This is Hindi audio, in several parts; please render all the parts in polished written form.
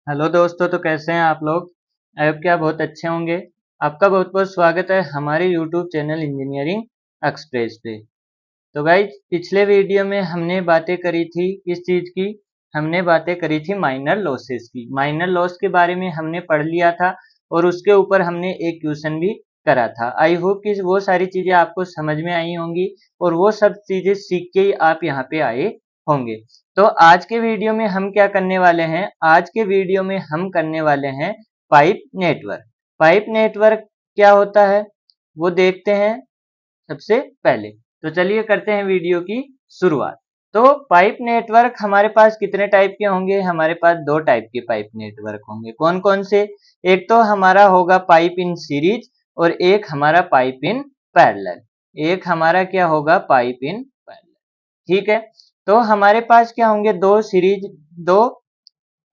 हेलो दोस्तों, तो कैसे हैं आप लोग। आई होप कि आप बहुत अच्छे होंगे। आपका बहुत बहुत स्वागत है हमारे यूट्यूब चैनल इंजीनियरिंग एक्सप्रेस पे। तो गाइज, पिछले वीडियो में हमने बातें करी थी किस चीज़ की। हमने बातें करी थी माइनर लॉसेस की। माइनर लॉस के बारे में हमने पढ़ लिया था और उसके ऊपर हमने एक क्वेश्चन भी करा था। आई होप कि वो सारी चीज़ें आपको समझ में आई होंगी और वो सब चीज़ें सीख के ही आप यहाँ पे आए होंगे। तो आज के वीडियो में हम क्या करने वाले हैं, आज के वीडियो में हम करने वाले हैं पाइप नेटवर्क। पाइप नेटवर्क क्या होता है वो देखते हैं सबसे पहले। तो चलिए करते हैं वीडियो की शुरुआत। तो पाइप नेटवर्क हमारे पास कितने टाइप के होंगे, हमारे पास दो टाइप के पाइप नेटवर्क होंगे। कौन कौन से? एक तो हमारा होगा पाइप इन सीरीज और एक हमारा पाइप इन पैरेलल। एक हमारा क्या होगा, पाइप इन पैरेलल। ठीक है, तो हमारे पास क्या होंगे, दो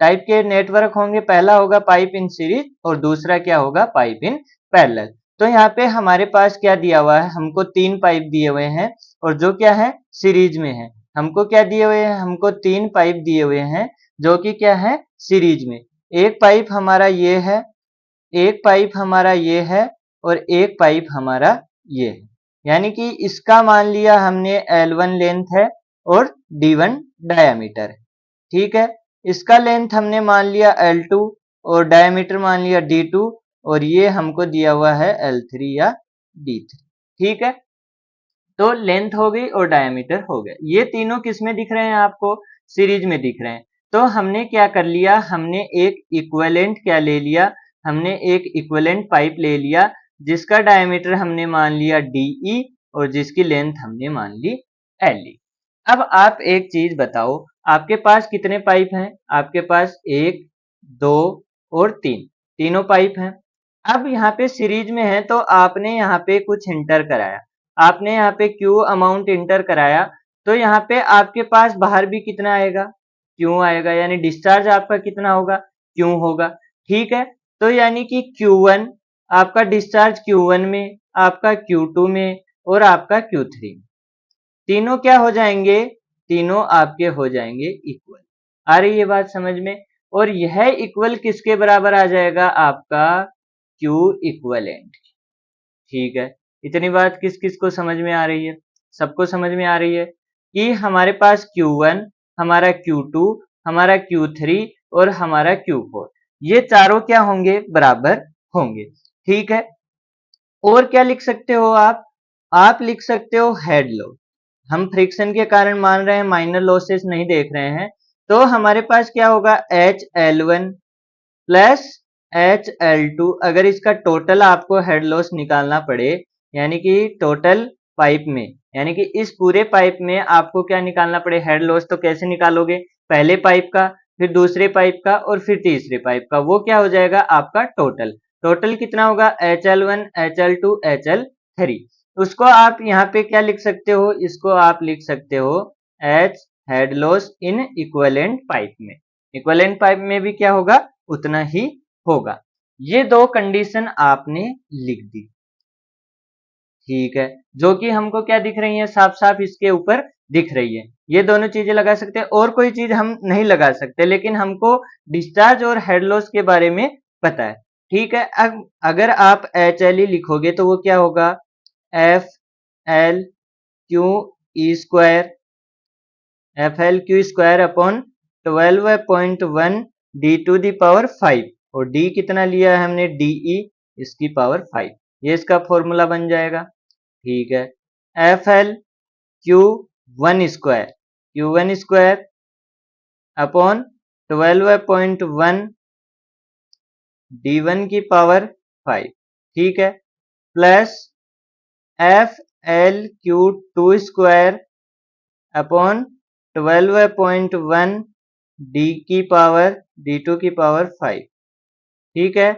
टाइप के नेटवर्क होंगे। पहला होगा पाइप इन सीरीज और दूसरा क्या होगा, पाइप इन पैरेलल। तो यहाँ पे हमारे पास क्या दिया हुआ है, हमको तीन पाइप दिए हुए हैं और जो क्या है सीरीज में है। हमको क्या दिए हुए हैं, हमको तीन पाइप दिए हुए हैं जो कि क्या है सीरीज में। एक पाइप हमारा ये है, एक पाइप हमारा ये है और एक पाइप हमारा ये है। यानी कि इसका मान लिया हमने L1 लेंथ है और D1 डायामीटर है। ठीक है, इसका लेंथ हमने मान लिया L2 और डायमीटर मान लिया D2 और ये हमको दिया हुआ है L3 या D3। ठीक है, तो लेंथ हो गई और डायमीटर हो गया। ये तीनों किस में दिख रहे हैं आपको, सीरीज में दिख रहे हैं। तो हमने क्या कर लिया, हमने एक इक्विवेलेंट क्या ले लिया, हमने एक इक्विवेलेंट पाइप ले लिया जिसका डायमीटर हमने मान लिया DE और जिसकी लेंथ हमने मान ली LE। अब आप एक चीज बताओ, आपके पास कितने पाइप हैं? आपके पास एक, दो और तीन, तीनों पाइप हैं। अब यहाँ पे सीरीज में है तो आपने यहाँ पे कुछ इंटर कराया, आपने यहाँ पे क्यू अमाउंट इंटर कराया, तो यहाँ पे आपके पास बाहर भी कितना आएगा, क्यू आएगा। यानी डिस्चार्ज आपका कितना होगा, क्यू होगा। ठीक है, तो यानी कि Q1 आपका डिस्चार्ज Q1 में, आपका Q2 में और आपका Q3 में। तीनों क्या हो जाएंगे, तीनों आपके हो जाएंगे इक्वल। आ रही है बात समझ में? और यह इक्वल किसके बराबर आ जाएगा, आपका Q इक्वलेंट। ठीक है, इतनी बात किस किस को समझ में आ रही है? सबको समझ में आ रही है कि हमारे पास Q1, हमारा Q2, हमारा Q3 और हमारा Q4, ये चारों क्या होंगे, बराबर होंगे। ठीक है, और क्या लिख सकते हो आप लिख सकते हो हेड लॉस। हम फ्रिक्शन के कारण मान रहे हैं, माइनर लॉसेस नहीं देख रहे हैं। तो हमारे पास क्या होगा, HL1 प्लस HL2। अगर इसका टोटल आपको हेड लॉस निकालना पड़े, यानी कि टोटल पाइप में, यानी कि इस पूरे पाइप में आपको क्या निकालना पड़े, हेड लॉस, तो कैसे निकालोगे, पहले पाइप का, फिर दूसरे पाइप का और फिर तीसरे पाइप का। वो क्या हो जाएगा आपका टोटल। टोटल कितना होगा, HL1 HL2 HL3। उसको आप यहाँ पे क्या लिख सकते हो, इसको आप लिख सकते हो H head loss in equivalent pipe में। इक्विवेलेंट पाइप में भी क्या होगा, उतना ही होगा। ये दो कंडीशन आपने लिख दी। ठीक है, जो कि हमको क्या दिख रही है, साफ साफ इसके ऊपर दिख रही है। ये दोनों चीजें लगा सकते हैं, और कोई चीज हम नहीं लगा सकते, लेकिन हमको डिस्चार्ज और हेड लॉस के बारे में पता है। ठीक है, अब अगर आप HLE लिखोगे तो वो क्या होगा, FL अपॉन 12.1 D⁵ और D कितना लिया है हमने, DE, इसकी पावर 5। ये इसका फॉर्मूला बन जाएगा। ठीक है, FL Q1 अपॉन 12.1 D1 की पावर 5। ठीक है, plus FL Q2 upon 12.1 D2 की पावर 5। ठीक है,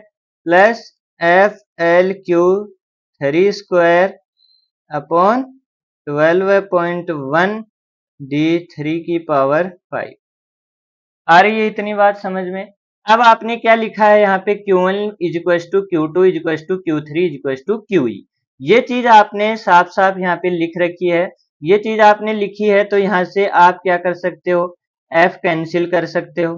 plus FL Q3 upon 12.1 D3 की पावर 5। आ रही है इतनी बात समझ में? अब आपने क्या लिखा है यहाँ पे, Q1 Q2 Q3 QE। ये चीज आपने साफ साफ यहाँ पे लिख रखी है। ये चीज आपने लिखी है तो यहाँ से आप क्या कर सकते हो, F कैंसिल कर सकते हो।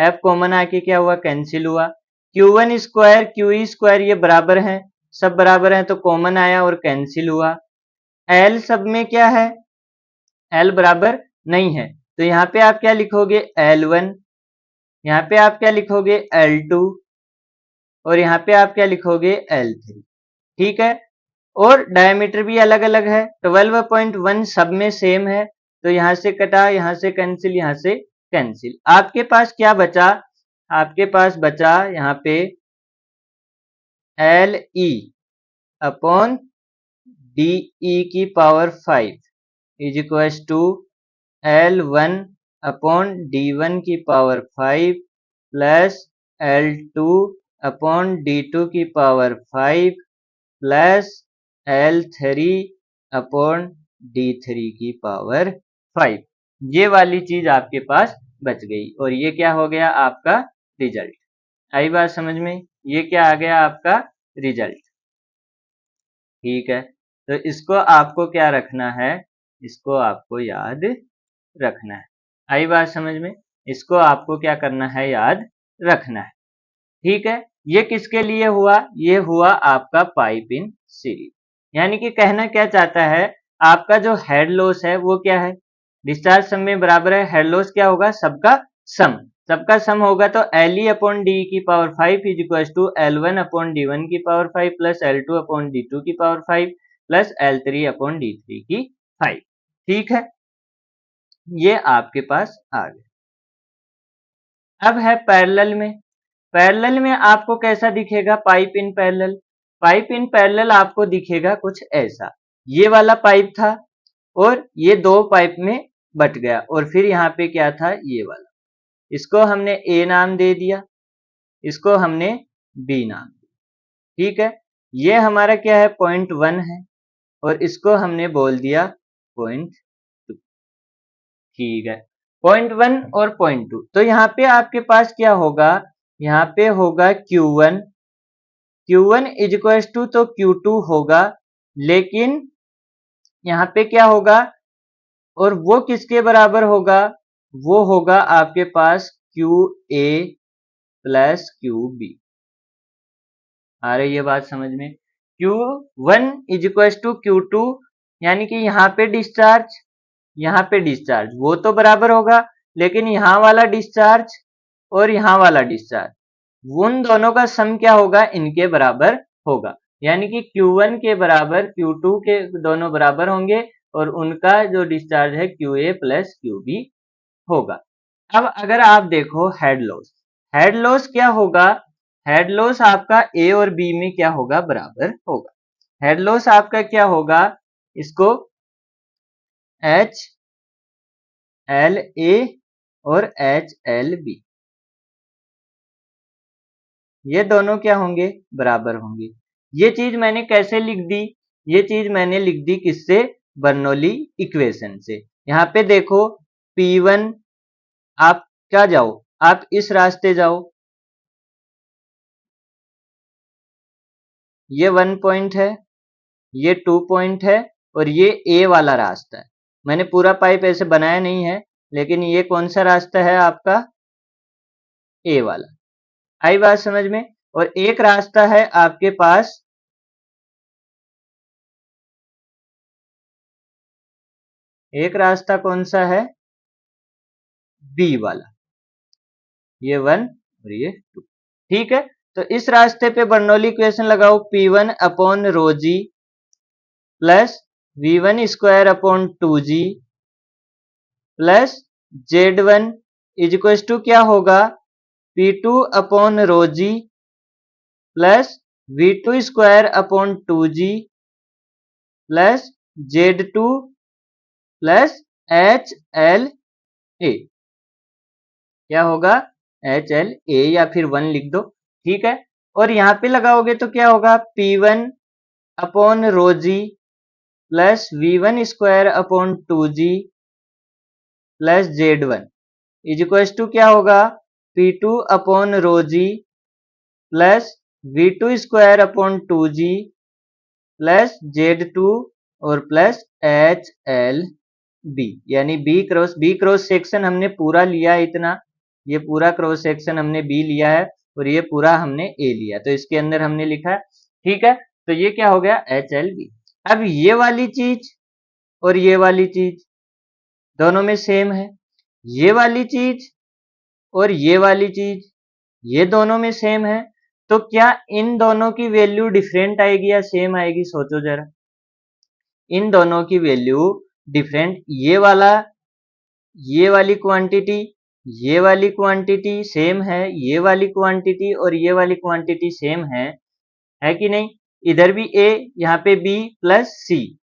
F कॉमन आके क्या हुआ, कैंसिल हुआ। Q1 स्क्वायर QE स्क्वायर ये बराबर हैं, सब बराबर हैं तो कॉमन आया और कैंसिल हुआ। L सब में क्या है, L बराबर नहीं है, तो यहाँ पे आप क्या लिखोगे L1, यहाँ पे आप क्या लिखोगे L2 और यहाँ पे आप क्या लिखोगे L3। ठीक है, और डायमीटर भी अलग अलग है, 12.1 सब में सेम है, तो यहाँ से कटा, यहाँ से कैंसिल, यहाँ से कैंसिल। आपके पास क्या बचा, आपके पास बचा यहाँ पे LE अपॉन DE की power 5 is equal to L1 upon D1 की power 5 plus L2 upon D2 की power 5 plus L3 upon D3 की पावर 5। ये वाली चीज आपके पास बच गई और ये क्या हो गया आपका रिजल्ट। आई बात समझ में, ये क्या आ गया आपका रिजल्ट। ठीक है, तो इसको आपको क्या रखना है, इसको आपको याद रखना है। आई बात समझ में, इसको आपको क्या करना है, याद रखना है। ठीक है, ये किसके लिए हुआ, ये हुआ आपका पाइप इन सीरीज। यानी कि कहना क्या चाहता है, आपका जो हेड लॉस है वो क्या है, डिस्चार्ज सम में बराबर है हेड लॉस क्या होगा, सबका सम, सबका सम होगा तो LE अपॉन डी की power 5 is equal to L1 upon D1 की power 5 plus L2 upon D2 की power 5 plus L3 upon D3 की 5। ठीक है, ये आपके पास आ गया। अब है पैरेलल में, पैरेलल में आपको कैसा दिखेगा pipe in parallel, pipe in parallel आपको दिखेगा कुछ ऐसा। ये वाला पाइप था और ये दो पाइप में बट गया और फिर यहाँ पे क्या था, ये वाला, इसको हमने A नाम दे दिया, इसको हमने B नाम दिया। ठीक है, ये हमारा क्या है, पॉइंट 1 है और इसको हमने बोल दिया पॉइंट 2। ठीक है, पॉइंट 1 और पॉइंट 2, तो यहाँ पे आपके पास क्या होगा, यहाँ पे होगा Q1, Q1 is equal to तो Q2 होगा, लेकिन यहाँ पे क्या होगा, और वो किसके बराबर होगा, वो होगा आपके पास QA प्लस QB। आ रही है बात समझ में, Q1 is equal to Q2, यानी कि यहाँ पे डिस्चार्ज, यहाँ पे डिस्चार्ज, वो तो बराबर होगा, लेकिन यहाँ वाला डिस्चार्ज और यहाँ वाला डिस्चार्ज, उन दोनों का सम क्या होगा, इनके बराबर होगा। यानी कि Q1 के बराबर Q2 के दोनों बराबर होंगे और उनका जो डिस्चार्ज है QA प्लस QB होगा। अब अगर आप देखो हेड लॉस, हेड लॉस क्या होगा, हेड लॉस आपका A और B में क्या होगा, बराबर होगा। हेड लॉस आपका क्या होगा, इसको HLA और HLB, ये दोनों क्या होंगे, बराबर होंगे। ये चीज मैंने कैसे लिख दी, ये चीज मैंने लिख दी किससे, बर्नौली इक्वेशन से। यहाँ पे देखो P1, आप क्या जाओ, आप इस रास्ते जाओ, ये 1 पॉइंट है, ये 2 पॉइंट है और ये A वाला रास्ता है। मैंने पूरा पाइप ऐसे बनाया नहीं है, लेकिन ये कौन सा रास्ता है आपका, A वाला। आई बात समझ में, और एक रास्ता है आपके पास एक रास्ता कौन सा है, B वाला, ये 1 और ये 2। ठीक है, तो इस रास्ते पे बर्नौली इक्वेशन लगाओ, P1 upon rho g plus V1 square upon 2G plus Z1 is equal to क्या होगा, P2 upon rho g plus V2 square upon 2G plus Z2 plus HLA, क्या होगा HLA या फिर 1 लिख दो। ठीक है, और यहाँ पे लगाओगे तो क्या होगा, P1 upon rho g plus V1 square upon 2G plus Z1 is equal to क्या होगा, P2 upon rho g plus V2 square upon 2G plus Z2 और प्लस HLB, यानी B क्रॉस सेक्शन हमने पूरा लिया इतना, ये पूरा क्रॉस सेक्शन हमने बी लिया है और ये पूरा हमने ए लिया, तो इसके अंदर हमने लिखा है। ठीक है, तो ये क्या हो गया, एच एल बी। अब ये वाली चीज और ये वाली चीज दोनों में सेम है, ये वाली चीज और ये वाली चीज ये दोनों में सेम है, तो क्या इन दोनों की वैल्यू डिफरेंट आएगी या सेम आएगी, सोचो जरा। इन दोनों की वैल्यू डिफरेंट, ये वाली क्वांटिटी ये वाली क्वांटिटी सेम है, ये वाली क्वांटिटी और ये वाली क्वांटिटी सेम है कि नहीं। इधर भी ए, यहाँ पे बी प्लस सी,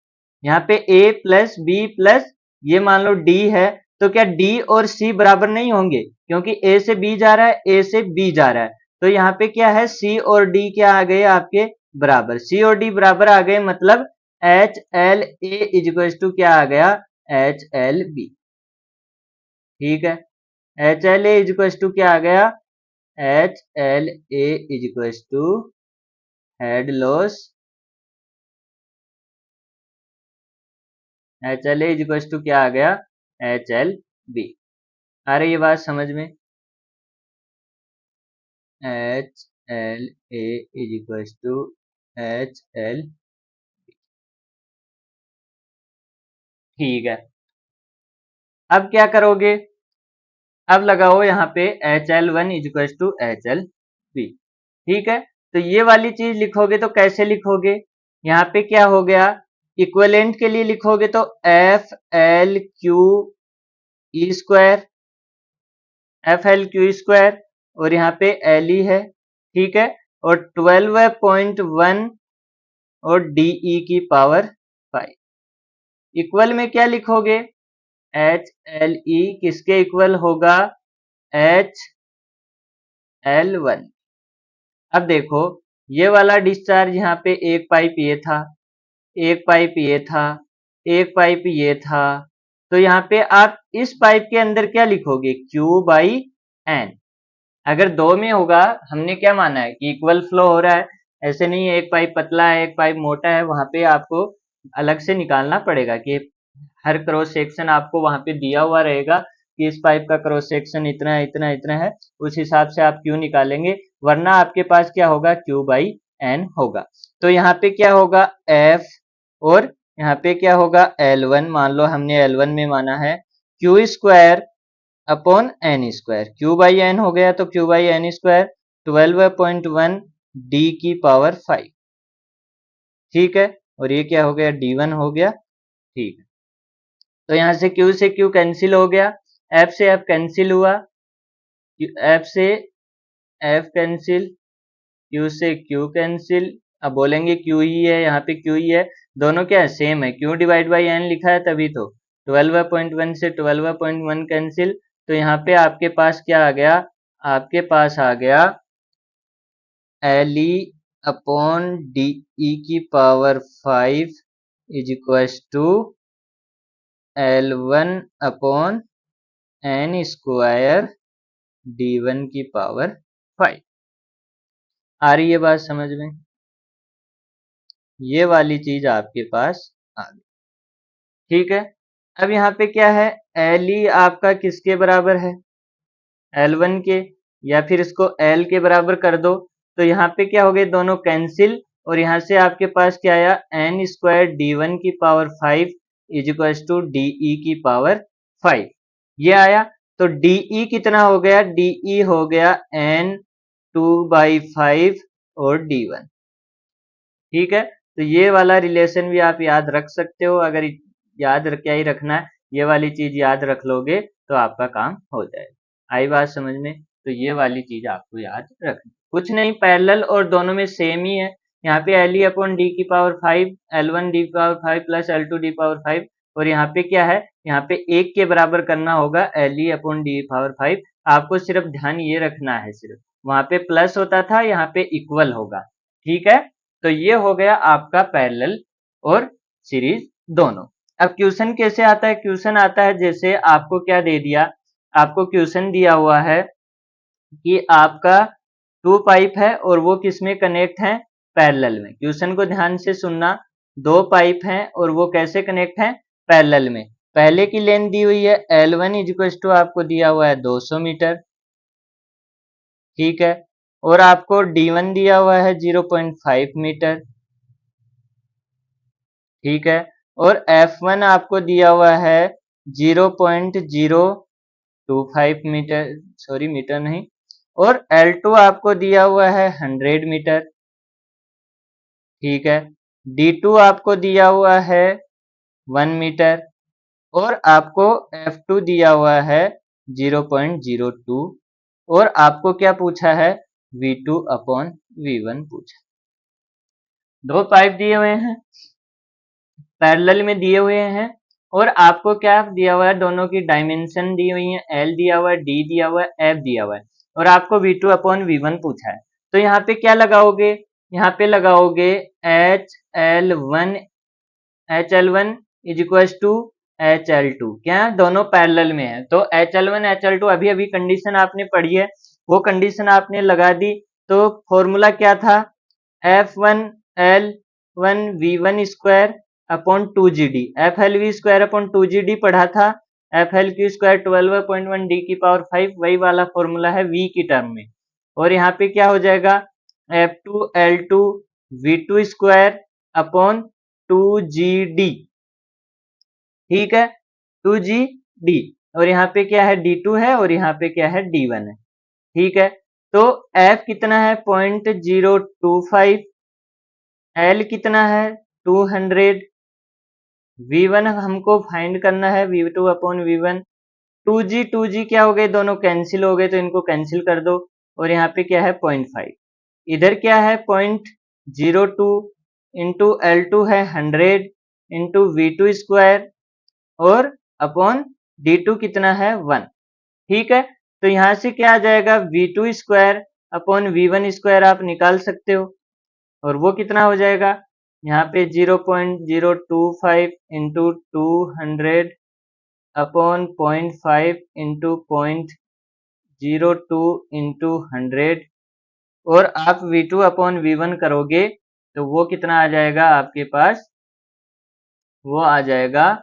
यहाँ पे ए प्लस बी प्लस ये मान लो डी है, तो क्या डी और सी बराबर नहीं होंगे, क्योंकि ए से बी जा रहा है, ए से बी जा रहा है, तो यहाँ पे क्या है, सी और डी क्या आ गए आपके बराबर, सी और डी बराबर आ गए, मतलब H L A equal to क्या आ गया, एच एल बी। ठीक है, H L A equal to क्या आ गया, H L A equal to head loss, H L A equal to क्या आ गया, एच एल बी। आ रही है बात समझ में, H L A equal to H L. ठीक है, अब क्या करोगे, अब लगाओ यहाँ पे H L one equal to H L B. ठीक है, तो ये वाली चीज लिखोगे तो कैसे लिखोगे, यहाँ पे क्या हो गया, इक्विवेलेंट के लिए लिखोगे तो F L Q E square, F L Q square और यहाँ पे एल ई है। ठीक है, और 12.1 और डीई की पावर 5। इक्वल में क्या लिखोगे, एच एल ई किसके इक्वल होगा, एच एल वन। अब देखो, ये वाला डिस्चार्ज यहाँ पे एक पाइप ये था, एक पाइप ये था, एक पाइप ये था, तो यहाँ पे आप इस पाइप के अंदर क्या लिखोगे, Q बाई एन। अगर दो में होगा, हमने क्या माना है कि इक्वल फ्लो हो रहा है, ऐसे नहीं है एक पाइप पतला है एक पाइप मोटा है, वहां पे आपको अलग से निकालना पड़ेगा कि हर क्रॉस सेक्शन आपको वहां पे दिया हुआ रहेगा कि इस पाइप का क्रॉस सेक्शन इतना है इतना इतना है, उस हिसाब से आप क्यू निकालेंगे, वरना आपके पास क्या होगा, क्यू बाई एन होगा। तो यहाँ पे क्या होगा, एफ और यहाँ पे क्या होगा, एल वन, मान लो हमने एल वन में माना है, Q square upon N square, Q by N हो गया तो Q by N square 12.1 D की पावर 5। ठीक है, और ये क्या हो गया, डी वन हो गया। ठीक है, तो यहाँ से क्यू कैंसिल हो गया, एफ से एफ कैंसिल हुआ, एफ से एफ कैंसिल, क्यू से क्यू कैंसिल, अब बोलेंगे क्यू ही है, यहाँ पे क्यू ही है, दोनों क्या है, सेम है, क्यू डिवाइड बाई एन लिखा है तभी तो 12.1 से 12.1 कैंसिल, तो यहाँ पे आपके पास क्या आ गया, आपके पास आ गया L E upon D E की power 5 is equal to L one upon N square D one की पावर 5। आ रही है बात समझ में, ये वाली चीज आपके पास आ गई। ठीक है, अब यहाँ पे क्या है, एल ई आपका किसके बराबर है, एल वन के, या फिर इसको एल के बराबर कर दो, तो यहाँ पे क्या हो गए, दोनों कैंसिल, और यहाँ से आपके पास क्या आया, एन स्क्वायर डी वन की power 5 is equal to D E की पावर 5, ये आया। तो डी कितना हो गया, डी हो गया एन 2/5 और डी वन। ठीक है, तो ये वाला रिलेशन भी आप याद रख सकते हो, अगर याद क्या ही रखना है, ये वाली चीज याद रख लोगे तो आपका काम हो जाएगा। आई बात समझ में, तो ये वाली चीज आपको याद रखनी, कुछ नहीं, पैरेलल और दोनों में सेम ही है। यहाँ पे एल ई अपॉन डी की power 5, L one D power 5 plus L two D power 5, और यहाँ पे क्या है, यहाँ पे एक के बराबर करना होगा L E upon D power 5। आपको सिर्फ ध्यान ये रखना है, सिर्फ वहां पे प्लस होता था, यहाँ पे इक्वल होगा। ठीक है, तो ये हो गया आपका पैरेलल और सीरीज दोनों। अब क्वेश्चन कैसे आता है, क्वेश्चन आता है जैसे आपको क्या दे दिया, आपको क्वेश्चन दिया हुआ है कि आपका टू पाइप है और वो किस में कनेक्ट है, पैरेलल में। क्वेश्चन को ध्यान से सुनना, दो पाइप हैं और वो कैसे कनेक्ट हैं, पैरेलल में। पहले की लेंथ दी हुई है L1 इज इक्वल टू आपको दिया हुआ है 200 मीटर, ठीक है। और आपको D1 दिया हुआ है 0.5 मीटर, ठीक है। और F1 आपको दिया हुआ है 0.025 मीटर, सॉरी मीटर नहीं, और L2 आपको दिया हुआ है 100 मीटर, ठीक है। D2 आपको दिया हुआ है 1 मीटर, और आपको F2 दिया हुआ है 0.02, और आपको क्या पूछा है, V2 अपॉन V1 पूछा। दो पाइप दिए हुए हैं, पैरेलल में दिए हुए हैं, और आपको क्या दिया हुआ है, दोनों की डायमेंशन दी हुई है, L दिया हुआ है, D दिया हुआ है, F दिया हुआ है, और आपको V2 अपॉन V1 पूछा है। तो यहाँ पे क्या लगाओगे, यहाँ पे लगाओगे HL1 is equal to HL2, क्या दोनों पैरेलल में है, तो HL1 HL2 अभी अभी कंडीशन आपने पढ़ी है, वो कंडीशन आपने लगा दी। तो फॉर्मूला क्या था, F1L1 V1 square upon 2GD, FLV square upon 2GD पढ़ा था, FLQ स्क्वायर 12.1 D की पावर 5, वही वाला फॉर्मूला है V की टर्म में। और यहाँ पे क्या हो जाएगा, F2L2 V2 square upon 2GD, ठीक है, 2GD। और यहाँ पे क्या है, D2 है, और यहाँ पे क्या है, D1 है, ठीक है। तो F कितना है, 0.025, L कितना है, 200, V1 हमको फाइंड करना है, V2 अपॉन V1, 2G क्या हो गए, दोनों कैंसिल हो गए, तो इनको कैंसिल कर दो, और यहाँ पे क्या है 0.5, इधर क्या है 0.02 इंटू L2 है 100 इंटू V2 स्क्वायर, और अपॉन D2 कितना है 1, ठीक है। तो यहाँ से क्या आ जाएगा, V2 square upon V1 square आप निकाल सकते हो, और वो कितना हो जाएगा, यहाँ पे 0.025 इंटू 200 अपॉन 0.5 इंटू 0.02 इंटू 100, और आप V2 अपॉन V1 करोगे तो वो कितना आ जाएगा आपके पास, वो आ जाएगा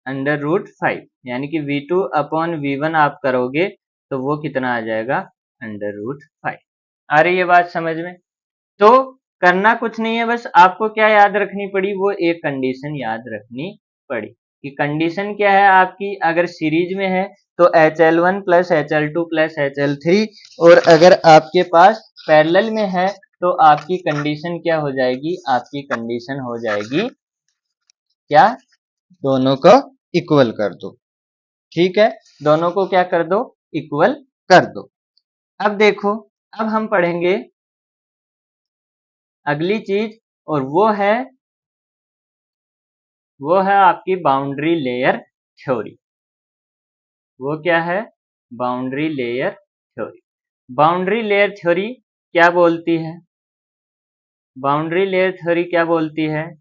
√5, यानी कि V2 अपॉन V1 आप करोगे तो वो कितना आ जाएगा, √5। आ रही है बात समझ में। तो करना कुछ नहीं है, बस आपको क्या याद रखनी पड़ी, वो एक कंडीशन याद रखनी पड़ी, कि कंडीशन क्या है आपकी, अगर सीरीज में है तो HL1 plus HL2 plus HL3, और अगर आपके पास पैरेलल में है तो आपकी कंडीशन क्या हो जाएगी, आपकी कंडीशन हो जाएगी क्या, दोनों को इक्वल कर दो, ठीक है, दोनों को क्या कर दो, इक्वल कर दो। अब देखो, अब हम पढ़ेंगे अगली चीज, और वो है आपकी बाउंड्री लेयर थ्योरी। वो क्या है, boundary layer theory. Boundary layer theory क्या बोलती है, बाउंड्री लेयर थ्योरी क्या बोलती है,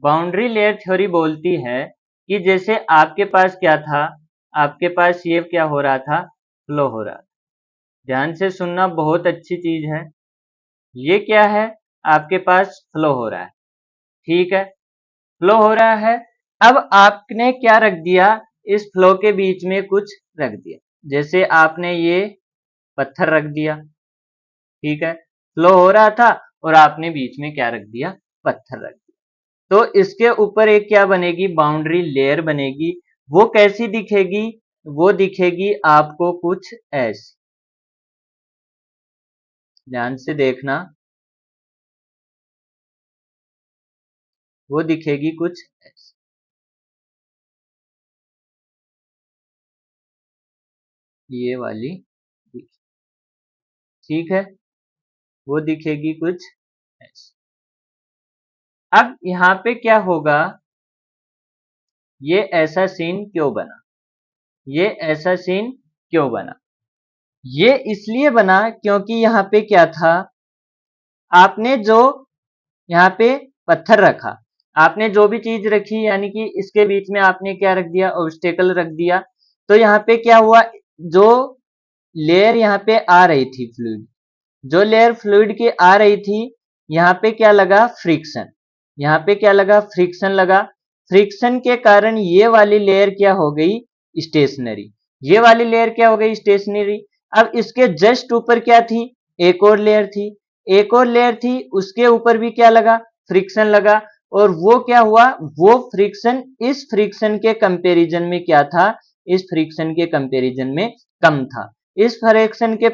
बाउंड्री लेयर थ्योरी बोलती है कि जैसे आपके पास क्या था, आपके पास ये क्या हो रहा था, फ्लो हो रहा था। ध्यान से सुनना, बहुत अच्छी चीज है। ये क्या है, आपके पास फ्लो हो रहा है, ठीक है, फ्लो हो रहा है। अब आपने क्या रख दिया, इस फ्लो के बीच में कुछ रख दिया, जैसे आपने ये पत्थर रख दिया, ठीक है, फ्लो हो रहा था और आपने बीच में क्या रख दिया, पत्थर रख दिया। तो इसके ऊपर एक क्या बनेगी, बाउंड्री लेयर बनेगी। वो कैसी दिखेगी, वो दिखेगी आपको कुछ ऐसी, ध्यान से देखना, वो दिखेगी कुछ ऐसी, ये वाली, ठीक है, वो दिखेगी कुछ ऐसी। अब यहाँ पे क्या होगा, ये ऐसा सीन क्यों बना, ये ऐसा सीन क्यों बना, ये इसलिए बना क्योंकि यहाँ पे क्या था, आपने जो यहाँ पे पत्थर रखा, आपने जो भी चीज रखी, यानी कि इसके बीच में आपने क्या रख दिया, ऑब्स्टेकल रख दिया। तो यहाँ पे क्या हुआ, जो लेयर यहाँ पे आ रही थी फ्लूइड, जो लेयर फ्लूइड की आ रही थी, यहाँ पे क्या लगा, फ्रिक्शन, यहाँ पे क्या लगा, फ्रिक्शन लगा। फ्रिक्शन के कारण ये वाली लेयर क्या हो गई, स्टेशनरी। ये वाली लेयर क्या हो गई, स्टेशनरी। अब इसके जस्ट ऊपर क्या थी, एक और लेयर थी, एक और लेयर थी, उसके ऊपर भी क्या लगा, फ्रिक्शन लगा। और वो क्या हुआ, वो फ्रिक्शन इस फ्रिक्शन के कंपैरिजन में क्या था, इस फ्रिक्शन के कंपैरिजन में कम था, इस फ्रिक्शन के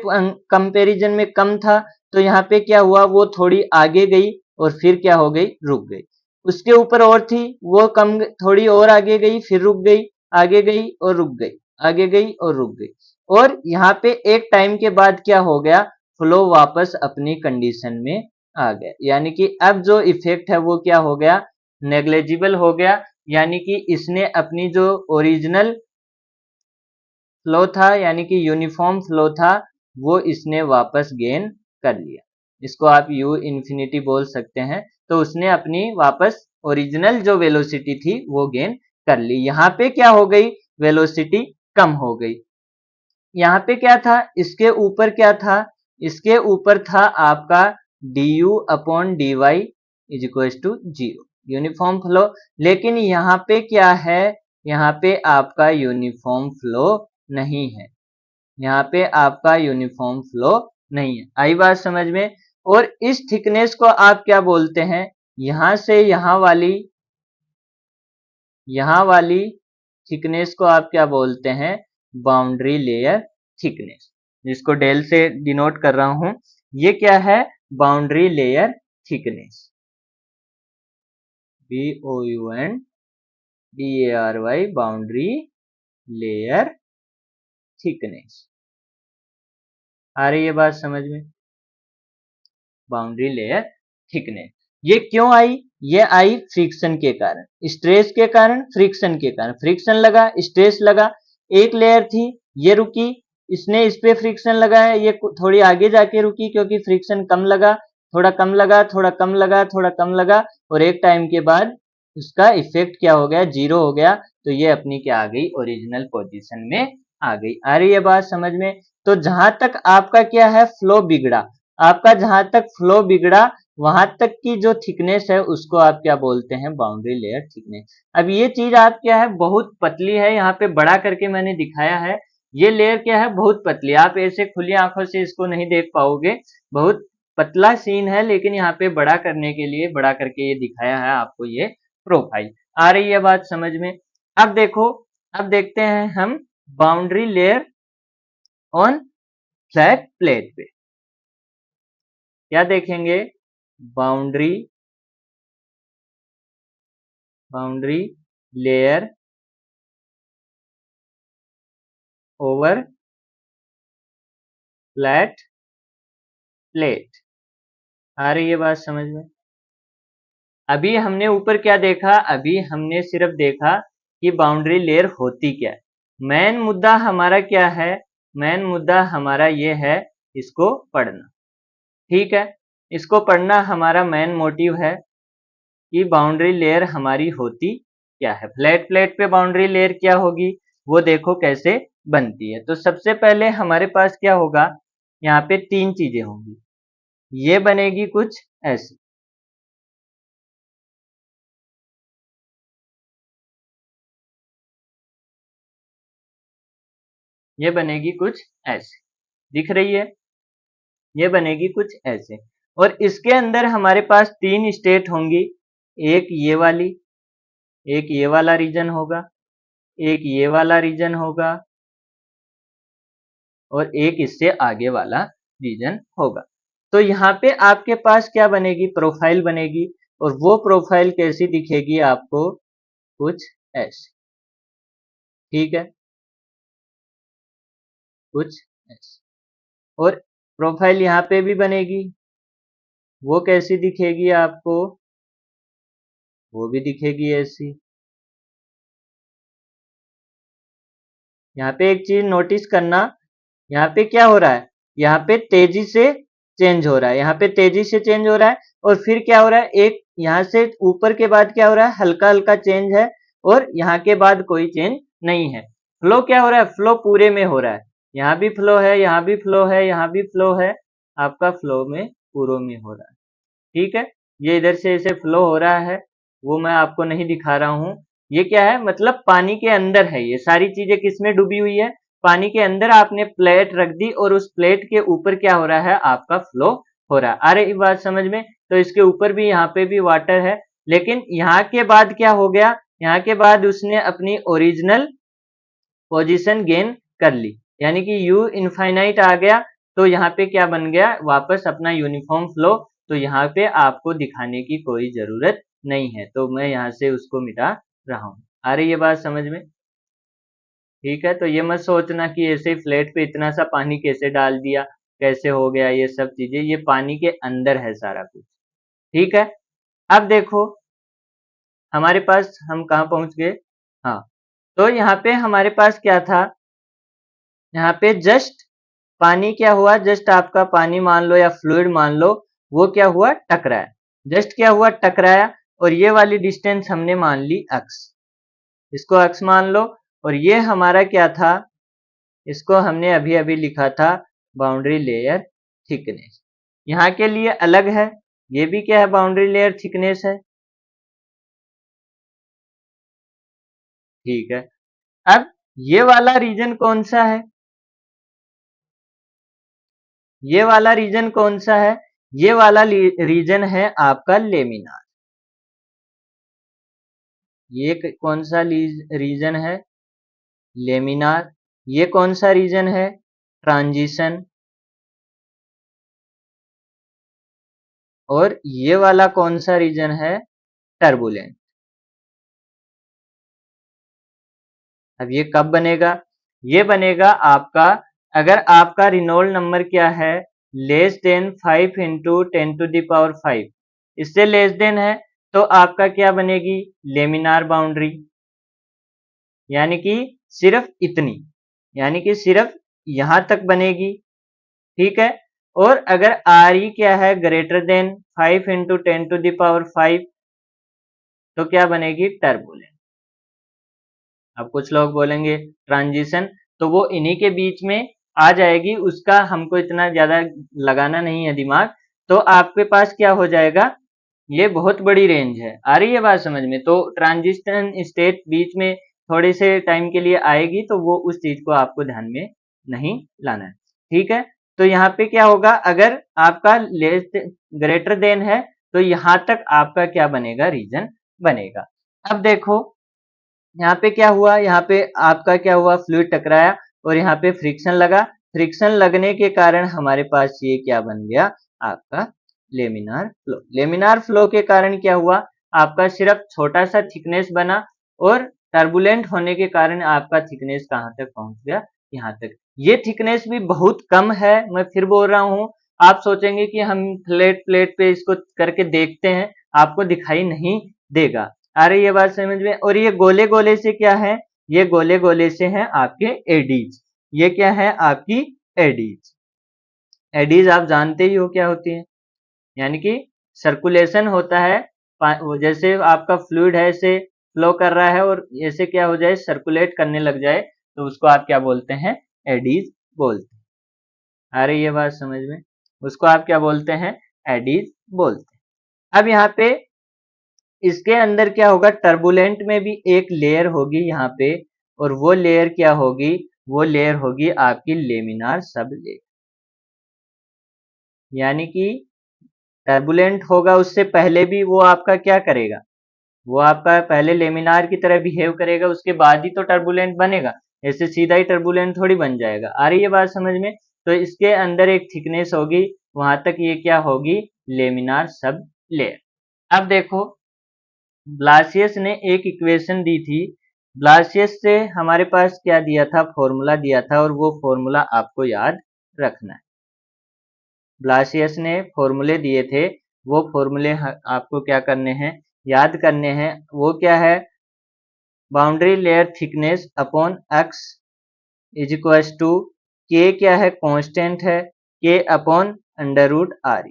कंपैरिजन में कम था। तो यहाँ पे क्या हुआ, वो थोड़ी आगे गई और फिर क्या हो गई, रुक गई। उसके ऊपर और थी, वो कम, थोड़ी और आगे गई, फिर रुक गई, आगे गई और रुक गई, आगे गई और रुक गई। और यहाँ पे एक टाइम के बाद क्या हो गया, फ्लो वापस अपनी कंडीशन में आ गया। यानी कि अब जो इफेक्ट है वो क्या हो गया, नेग्लेजिबल हो गया। यानी कि इसने अपनी जो ओरिजिनल फ्लो था, यानी कि यूनिफॉर्म फ्लो था, वो इसने वापस गेन कर लिया। इसको आप यू इन्फिनिटी बोल सकते हैं। तो उसने अपनी वापस ओरिजिनल जो वेलोसिटी थी वो गेन कर ली। यहाँ पे क्या हो गई, वेलोसिटी कम हो गई। यहाँ पे क्या था, इसके ऊपर क्या था, इसके ऊपर था आपका du upon dy is equal to 0, uniform flow. लेकिन यहाँ पे क्या है, यहाँ पे आपका यूनिफॉर्म फ्लो नहीं है, यहाँ पे आपका यूनिफॉर्म फ्लो नहीं है। आई बात समझ में। और इस थिकनेस को आप क्या बोलते हैं, यहां से यहाँ वाली थिकनेस को आप क्या बोलते हैं, बाउंड्री लेयर थिकनेस, जिसको डेल से डिनोट कर रहा हूं। ये क्या है, boundary layer thickness, BOUNDARY, boundary layer thickness. आ रही है बात समझ में, बाउंड्री लेयर थिकनेस। ये क्यों आई, ये आई फ्रिक्शन के कारण, स्ट्रेस के कारण, फ्रिक्शन के कारण। फ्रिक्शन लगा, स्ट्रेस लगा, एक लेयर थी ये रुकी, इसने इस पे फ्रिक्शन लगाया, ये थोड़ी आगे जाके रुकी क्योंकि फ्रिक्शन कम लगा, थोड़ा कम लगा, थोड़ा कम लगा, थोड़ा कम लगा। और एक टाइम के बाद उसका इफेक्ट क्या हो गया, जीरो हो गया। तो ये अपनी क्या आ गई, ओरिजिनल पोजीशन में आ गई। आ रही है बात समझ में। तो जहां तक आपका क्या है, फ्लो बिगड़ा, आपका जहां तक फ्लो बिगड़ा वहां तक की जो थिकनेस है उसको आप क्या बोलते हैं, बाउंड्री लेयर थिकनेस। अब ये चीज आप क्या है, बहुत पतली है, यहाँ पे बड़ा करके मैंने दिखाया है। ये लेयर क्या है, बहुत पतली, आप ऐसे खुली आंखों से इसको नहीं देख पाओगे, बहुत पतला सीन है। लेकिन यहाँ पे बड़ा करने के लिए बड़ा करके ये दिखाया है आपको, ये प्रोफाइल। आ रही है बात समझ में। अब देखो, अब देखते हैं हम boundary layer on flat plate पे क्या देखेंगे, boundary boundary layer over flat plate. आ रही है बात समझ में। अभी हमने ऊपर क्या देखा, अभी हमने सिर्फ देखा कि बाउंड्री लेयर होती क्या है। मेन मुद्दा हमारा क्या है, मेन मुद्दा हमारा ये है इसको पढ़ना। ठीक है, इसको पढ़ना हमारा मेन मोटिव है कि बाउंड्री लेयर हमारी होती क्या है, फ्लैट प्लेट पे बाउंड्री लेयर क्या होगी, वो देखो कैसे बनती है। तो सबसे पहले हमारे पास क्या होगा, यहाँ पे तीन चीजें होंगी। ये बनेगी कुछ ऐसी, ये बनेगी कुछ ऐसे, दिख रही है, ये बनेगी कुछ ऐसे। और इसके अंदर हमारे पास तीन स्टेट होंगी, एक ये वाली, एक ये वाला रीजन होगा, एक ये वाला रीजन होगा, और एक इससे आगे वाला रीजन होगा। तो यहाँ पे आपके पास क्या बनेगी, प्रोफाइल बनेगी। और वो प्रोफाइल कैसी दिखेगी आपको, कुछ ऐसी, ठीक है, कुछ ऐसी। और प्रोफाइल यहाँ पे भी बनेगी, वो कैसी दिखेगी आपको, वो भी दिखेगी ऐसी। यहाँ पे एक चीज नोटिस करना, यहाँ पे क्या हो रहा है, यहाँ पे तेजी से चेंज हो रहा है, यहाँ पे तेजी से चेंज हो रहा है। और फिर क्या हो रहा है, एक यहाँ से ऊपर के बाद क्या हो रहा है, हल्का हल्का चेंज है। और यहाँ के बाद कोई चेंज नहीं है। फ्लो क्या हो रहा है, फ्लो पूरे में हो रहा है, यहाँ भी फ्लो है, यहाँ भी फ्लो है, यहाँ भी फ्लो है, आपका फ्लो में पूरों में हो रहा है। ठीक है, ये इधर से ऐसे फ्लो हो रहा है, वो मैं आपको नहीं दिखा रहा हूँ। ये क्या है, मतलब पानी के अंदर है, ये सारी चीजें किसमें डूबी हुई है, पानी के अंदर आपने प्लेट रख दी और उस प्लेट के ऊपर क्या हो रहा है, आपका फ्लो हो रहा है। आ रही बात समझ में? तो इसके ऊपर भी यहाँ पे भी वाटर है, लेकिन यहाँ के बाद क्या हो गया, यहाँ के बाद उसने अपनी ओरिजिनल पोजीशन गेन कर ली, यानी कि u इनफाइनाइट आ गया। तो यहाँ पे क्या बन गया, वापस अपना यूनिफॉर्म फ्लो। तो यहाँ पे आपको दिखाने की कोई जरूरत नहीं है, तो मैं यहाँ से उसको मिटा रहा हूँ। आ रही है बात समझ में? ठीक है, तो ये मत सोचना कि ऐसे ही फ्लैट पे इतना सा पानी कैसे डाल दिया, कैसे हो गया, ये सब चीजें, ये पानी के अंदर है सारा कुछ। ठीक है, अब देखो हमारे पास हम कहाँ पहुंच गए। हाँ, तो यहाँ पे हमारे पास क्या था, यहाँ पे जस्ट पानी क्या हुआ, जस्ट आपका पानी मान लो या फ्लूइड मान लो, वो क्या हुआ, टकराया। जस्ट क्या हुआ, टकराया, और ये वाली डिस्टेंस हमने मान ली x, इसको x मान लो। और ये हमारा क्या था, इसको हमने अभी अभी लिखा था बाउंड्री लेयर थिकनेस। यहाँ के लिए अलग है, ये भी क्या है, बाउंड्री लेयर थिकनेस है। ठीक है, अब ये वाला रीजन कौन सा है, ये वाला रीजन कौन सा है, ये वाला रीजन है आपका लेमिनार। ये कौन सा रीजन है, लेमिनार। ये कौन सा रीजन है, ट्रांजिशन। और ये वाला कौन सा रीजन है, टर्बुलेंट। अब ये कब बनेगा, ये बनेगा आपका, अगर आपका रिनोल्ड नंबर क्या है, लेस देन 5 इंटू 10⁵, इससे लेस देन है, तो आपका क्या बनेगी, लेमिनार बाउंड्री, यानी कि सिर्फ इतनी, यानी कि सिर्फ यहां तक बनेगी। ठीक है, और अगर आर ई क्या है, ग्रेटर देन 5 इंटू 10⁵, तो क्या बनेगी, टर्बुलेंट। अब कुछ लोग बोलेंगे ट्रांजिशन, तो वो इन्हीं के बीच में आ जाएगी, उसका हमको इतना ज्यादा लगाना नहीं है दिमाग। तो आपके पास क्या हो जाएगा, ये बहुत बड़ी रेंज है। आ रही है बात समझ में? तो ट्रांजिशन स्टेट बीच में थोड़े से टाइम के लिए आएगी, तो वो उस चीज को आपको ध्यान में नहीं लाना है। ठीक है, तो यहाँ पे क्या होगा, अगर आपका लेस ग्रेटर देन है, तो यहाँ तक आपका क्या बनेगा, रीजन बनेगा। अब देखो यहाँ पे क्या हुआ, यहाँ पे आपका क्या हुआ, फ्लूइड टकराया और यहाँ पे फ्रिक्शन लगा। फ्रिक्शन लगने के कारण हमारे पास ये क्या बन गया, आपका लेमिनार फ्लो। लेमिनार फ्लो के कारण क्या हुआ, आपका सिर्फ छोटा सा थिकनेस बना, और टर्बुलेंट होने के कारण आपका थिकनेस कहाँ तक पहुंच गया, यहाँ तक। ये थिकनेस भी बहुत कम है, मैं फिर बोल रहा हूँ। आप सोचेंगे कि हम फ्लैट प्लेट पे इसको करके देखते हैं, आपको दिखाई नहीं देगा। आ रही है बात समझ में? और ये गोले गोले से क्या है, ये गोले गोले से हैं आपके एडीज। ये क्या है, आपकी एडीज। एडीज आप जानते ही हो क्या होती है, यानी कि सर्कुलेशन होता है, जैसे आपका फ्लूइड है ऐसे फ्लो कर रहा है, और ऐसे क्या हो जाए, सर्कुलेट करने लग जाए, तो उसको आप क्या बोलते हैं, एडीज बोलते हैं। आ रही है बात समझ में? उसको आप क्या बोलते हैं, एडीज बोलते हैं। अब यहाँ पे इसके अंदर क्या होगा, टर्बुलेंट में भी एक लेयर होगी यहाँ पे, और वो लेयर क्या होगी, वो लेयर होगी आपकी लेमिनार सब लेयर। यानी कि टर्बुलेंट होगा उससे पहले भी वो आपका क्या करेगा, वो आपका पहले लेमिनार की तरह बिहेव करेगा, उसके बाद ही तो टर्बुलेंट बनेगा। ऐसे सीधा ही टर्बुलेंट थोड़ी बन जाएगा। आ रही है बात समझ में? तो इसके अंदर एक थिकनेस होगी, वहां तक ये क्या होगी, लेमिनार सब लेयर। अब देखो ब्लासियस ने एक इक्वेशन दी थी, ब्लासियस से हमारे पास क्या दिया था, फॉर्मूला दिया था, और वो फॉर्मूला आपको याद रखना है। ब्लासियस ने फॉर्मूले दिए थे, वो फॉर्मूले आपको क्या करने हैं, याद करने हैं। वो क्या है, boundary layer thickness upon X is equals to, के क्या है, कांस्टेंट है, के अपॉन अंडर रूट आर।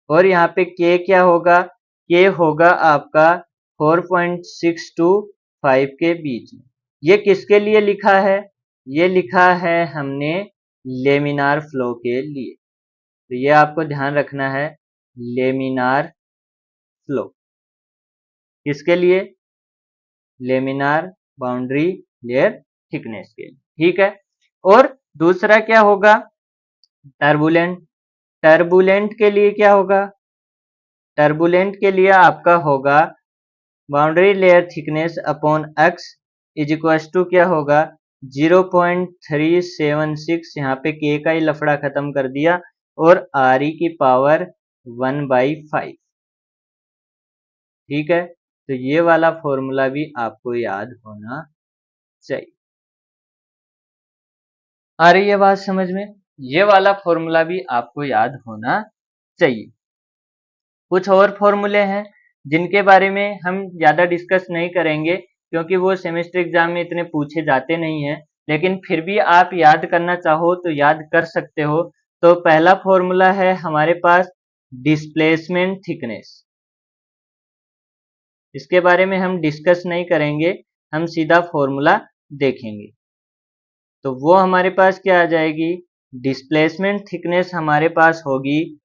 और यहाँ पे के क्या होगा, के होगा आपका 4.625 के बीच में। ये किसके लिए लिखा है, ये लिखा है हमने लेमिनार फ्लो के लिए। तो ये आपको ध्यान रखना है, लेमिनार फ्लो किसके लिए, लेमिनार बाउंड्री लेयर थिकनेस के लिए, ठीक है। और दूसरा क्या होगा, टर्बुलेंट। टर्बुलेंट के लिए क्या होगा, टर्बुलेंट के लिए आपका होगा boundary layer thickness upon X is equal to क्या होगा 0.376, यहाँ पे के का ही लफड़ा खत्म कर दिया, और आर ई की पावर 1/5, ठीक है। तो ये वाला फॉर्मूला भी आपको याद होना चाहिए। आ रही है बात समझ में, ये वाला फॉर्मूला भी आपको याद होना चाहिए। कुछ और फॉर्मूले हैं जिनके बारे में हम ज़्यादा डिस्कस नहीं करेंगे, क्योंकि वो सेमेस्टर एग्जाम में इतने पूछे जाते नहीं हैं, लेकिन फिर भी आप याद करना चाहो तो याद कर सकते हो। तो पहला फॉर्मूला है हमारे पास डिस्प्लेसमेंट थिकनेस। इसके बारे में हम डिस्कस नहीं करेंगे, हम सीधा फॉर्मूला देखेंगे। तो वो हमारे पास क्या आ जाएगी, डिस्प्लेसमेंट थिकनेस हमारे पास होगी,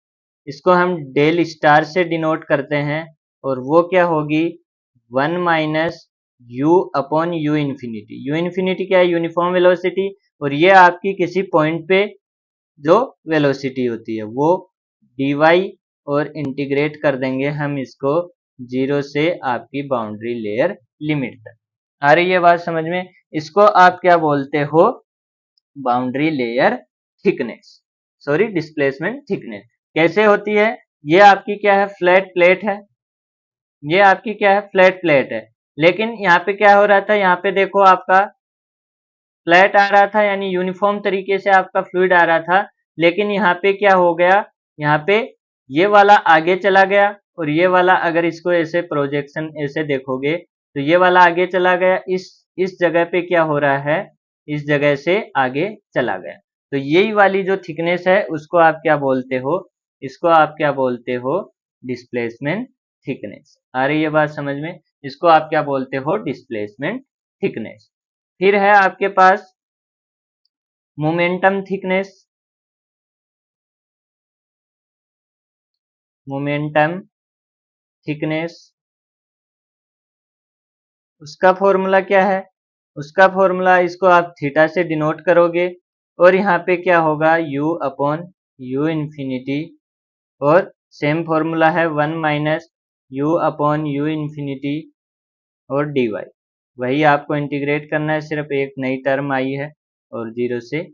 इसको हम डेल स्टार से डिनोट करते हैं, और वो क्या होगी 1 minus you upon you infinity. You infinity क्या है, यूनिफॉर्म वेलोसिटी, और ये आपकी किसी पॉइंट पे जो वेलोसिटी होती है वो dy, और इंटीग्रेट कर देंगे हम इसको 0 से आपकी बाउंड्री लेयर लिमिट तक। आ रही है बात समझ में, इसको आप क्या बोलते हो, boundary layer thickness, sorry displacement thickness. कैसे होती है, ये आपकी क्या है फ्लैट प्लेट है, ये आपकी क्या है फ्लैट प्लेट है, लेकिन यहाँ पे क्या हो रहा था, यहाँ पे देखो आपका फ्लैट आ रहा था, यानी यूनिफॉर्म तरीके से आपका फ्लूइड आ रहा था, लेकिन यहाँ पे क्या हो गया, यहाँ पे ये वाला आगे चला गया, और ये वाला अगर इसको ऐसे प्रोजेक्शन ऐसे देखोगे तो ये वाला आगे चला गया, इस जगह पे क्या हो रहा है, इस जगह से आगे चला गया। तो यही वाली जो थिकनेस है उसको आप क्या बोलते हो, इसको आप क्या बोलते हो, डिस्प्लेसमेंट थिकनेस। आ रही है बात समझ में, इसको आप क्या बोलते हो, डिस्प्लेसमेंट थिकनेस। फिर है आपके पास मोमेंटम थिकनेस। मोमेंटम थिकनेस, उसका फॉर्मूला क्या है, उसका फॉर्मूला इसको आप थीटा से डिनोट करोगे, और यहाँ पे क्या होगा u अपॉन यू इन्फिनिटी, और सेम फॉर्मूला है 1 minus you upon you infinity और dy। वही आपको इंटीग्रेट करना है, सिर्फ एक नई टर्म आई है, और 0 से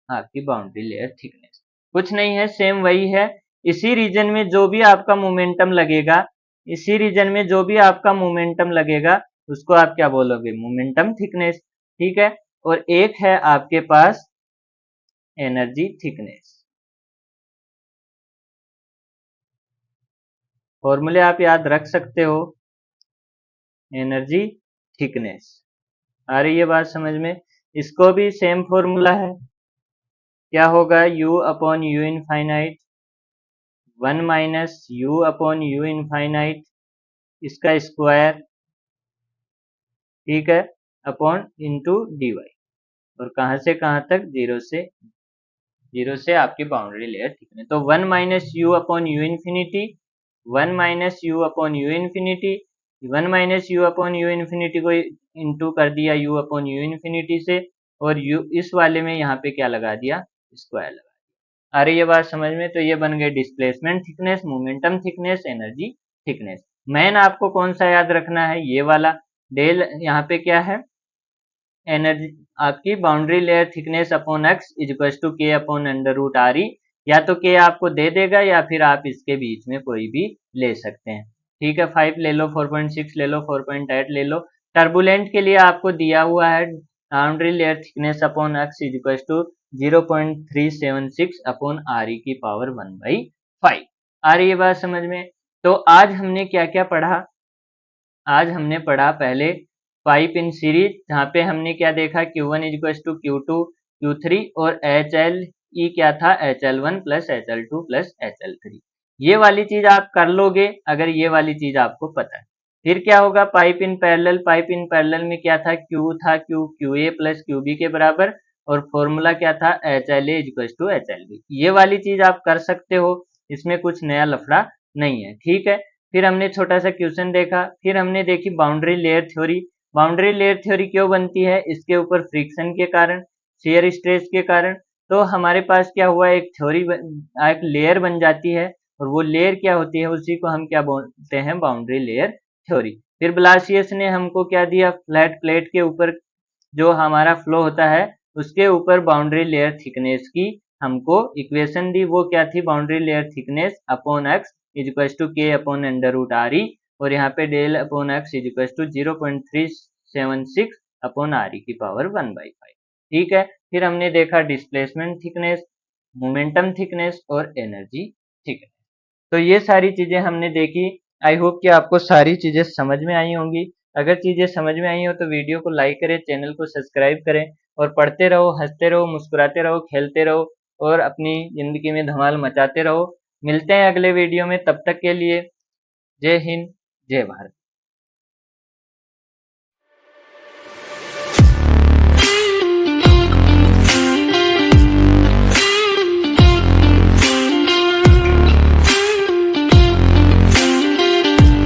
आपकी बाउंड्री लेयर थिकनेस, कुछ नहीं है, सेम वही है। इसी रीजन में जो भी आपका मोमेंटम लगेगा, इसी रीजन में जो भी आपका मोमेंटम लगेगा उसको आप क्या बोलोगे, मोमेंटम थिकनेस, ठीक है। और एक है आपके पास एनर्जी थिकनेस। फॉर्मूले आप याद रख सकते हो, एनर्जी थिकनेस। आ रही है बात समझ में, इसको भी सेम फॉर्मूला है, क्या होगा u upon you infinite 1 minus you upon you infinite, इसका स्क्वायर, ठीक है, अपॉन इंटू dy, और कहां से कहां तक, 0 से आपकी बाउंड्री लेयर थिकनेस। तो 1 minus you upon you infinity, 1 minus you upon you infinity, 1 minus you upon you infinity को इंटू कर दिया यू अपॉन यू इन्फिनिटी से, और यू इस वाले में यहाँ पे क्या लगा दिया, स्क्वायर लगा दिया। आ रही है बात समझ में, तो ये बन गए displacement thickness, momentum thickness, energy thickness. Main आपको कौन सा याद रखना है, ये वाला डेल, यहाँ पे क्या है एनर्जी आपकी boundary layer thickness upon X is equal to K upon under root R E, या तो के आपको दे देगा या फिर आप इसके बीच में कोई भी ले सकते हैं, ठीक है। 5 ले लो, 4.6 ले लो, 4.8 ले लो। टर्बुलेंट के लिए आपको दिया हुआ है boundary layer thickness upon X is equal to 0.376 upon R E की पावर 1/5। आ रही है बात समझ में। तो आज हमने क्या क्या पढ़ा, आज हमने पढ़ा पहले पाइप इन सीरीज, जहाँ पे हमने क्या देखा, Q1 is equal to Q2 Q3, और HLE क्या था, HL1 plus HL2 plus HL3। ये वाली चीज आप कर लोगे अगर ये वाली चीज आपको पता है। फिर क्या होगा, pipe in parallel, pipe in parallel में क्या था, Q था QA प्लस QB के बराबर, और फॉर्मूला क्या था, HLA is equal to HLB। ये वाली चीज आप कर सकते हो, इसमें कुछ नया लफड़ा नहीं है, ठीक है। फिर हमने छोटा सा क्वेश्चन देखा, फिर हमने देखी boundary layer theory. Boundary layer theory क्यों बनती है? इसके ऊपर फ्रिक्शन के कारण, शेयर स्ट्रेस के कारण। तो हमारे पास क्या हुआ, एक थ्योरी एक लेयर बन जाती है, और वो लेयर क्या होती है, उसी को हम क्या बोलते हैं, बाउंड्री लेयर थ्योरी। फिर ब्लासियस ने हमको क्या दिया, फ्लैट प्लेट के ऊपर जो हमारा फ्लो होता है उसके ऊपर बाउंड्री लेयर थिकनेस की हमको इक्वेशन दी। वो क्या थी, boundary layer thickness upon X is equal to K upon under root R E, और यहाँ पे del upon X is equal to 0.376 upon R E की पावर 1/5। ठीक है, फिर हमने देखा डिस्प्लेसमेंट थिकनेस, मोमेंटम थिकनेस और एनर्जी थिकनेस। तो ये सारी चीजें हमने देखी। आई होप कि आपको सारी चीजें समझ में आई होंगी। अगर चीजें समझ में आई हो तो वीडियो को लाइक करें, चैनल को सब्सक्राइब करें, और पढ़ते रहो, हंसते रहो, मुस्कुराते रहो, खेलते रहो, और अपनी जिंदगी में धमाल मचाते रहो। मिलते हैं अगले वीडियो में, तब तक के लिए जय हिंद, जय भारत।